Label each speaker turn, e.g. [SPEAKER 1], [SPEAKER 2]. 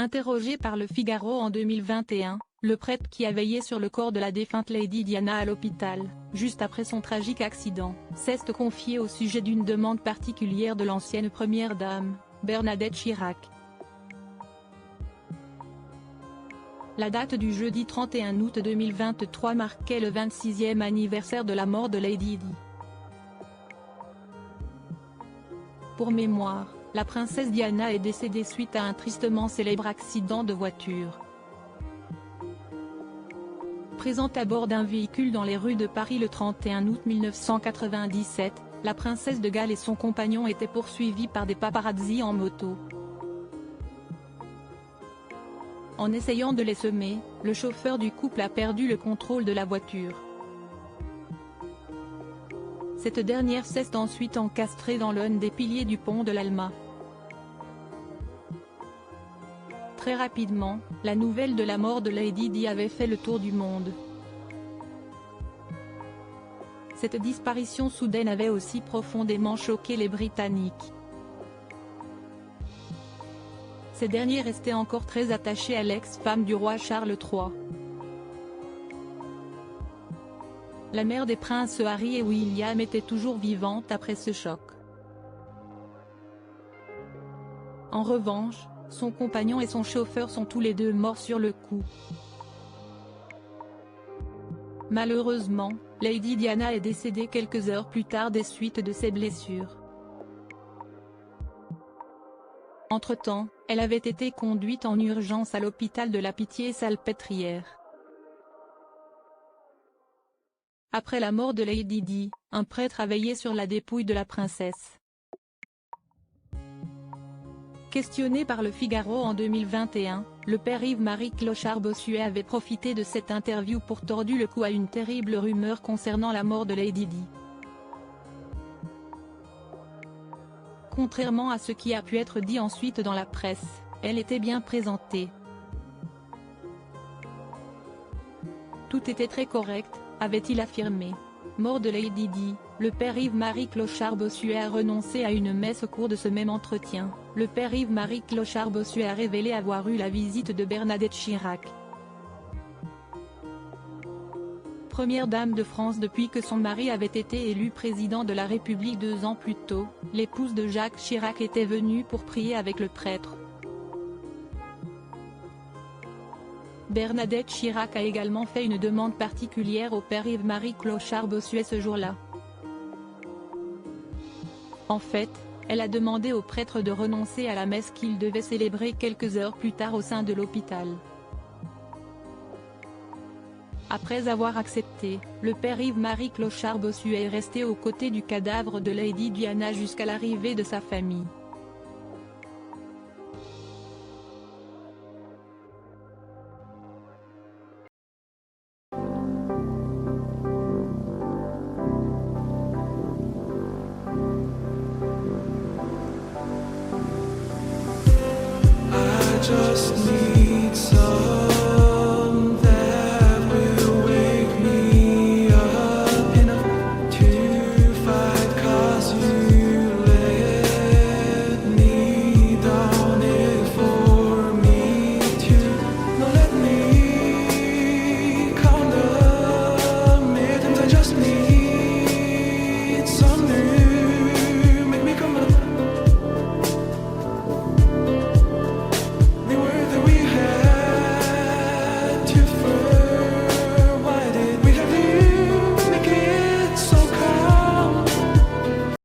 [SPEAKER 1] Interrogé par Le Figaro en 2021, le prêtre qui a veillé sur le corps de la défunte Lady Diana à l'hôpital, juste après son tragique accident, s'est confié au sujet d'une demande particulière de l'ancienne première dame, Bernadette Chirac. La date du jeudi 31 août 2023 marquait le 26e anniversaire de la mort de Lady Di. Pour mémoire, la princesse Diana est décédée suite à un tristement célèbre accident de voiture. Présente à bord d'un véhicule dans les rues de Paris le 31 août 1997, la princesse de Galles et son compagnon étaient poursuivis par des paparazzis en moto. En essayant de les semer, le chauffeur du couple a perdu le contrôle de la voiture. Cette dernière s'est ensuite encastrée dans l'un des piliers du pont de l'Alma. Très rapidement, la nouvelle de la mort de Lady Di avait fait le tour du monde. Cette disparition soudaine avait aussi profondément choqué les Britanniques. Ces derniers restaient encore très attachés à l'ex-femme du roi Charles III. La mère des princes Harry et William était toujours vivante après ce choc. En revanche, son compagnon et son chauffeur sont tous les deux morts sur le coup. Malheureusement, Lady Diana est décédée quelques heures plus tard des suites de ses blessures. Entre-temps, elle avait été conduite en urgence à l'hôpital de la Pitié-Salpêtrière. Après la mort de Lady Di, un prêtre a veillé sur la dépouille de la princesse. Questionné par Le Figaro en 2021, le père Yves-Marie Clochard-Bossuet avait profité de cette interview pour tordre le cou à une terrible rumeur concernant la mort de Lady Di. Contrairement à ce qui a pu être dit ensuite dans la presse, elle était bien présentée. Tout était très correct, avait-il affirmé. Mort de Lady Di, le père Yves-Marie Clochard-Bossuet a renoncé à une messe au cours de ce même entretien. Le père Yves-Marie Clochard-Bossuet a révélé avoir eu la visite de Bernadette Chirac, première dame de France depuis que son mari avait été élu président de la République 2 ans plus tôt. L'épouse de Jacques Chirac était venue pour prier avec le prêtre. Bernadette Chirac a également fait une demande particulière au père Yves-Marie Clochard-Bossuet ce jour-là. En fait, elle a demandé au prêtre de renoncer à la messe qu'il devait célébrer quelques heures plus tard au sein de l'hôpital. Après avoir accepté, le père Yves-Marie Clochard-Bossuet est resté aux côtés du cadavre de Lady Diana jusqu'à l'arrivée de sa famille.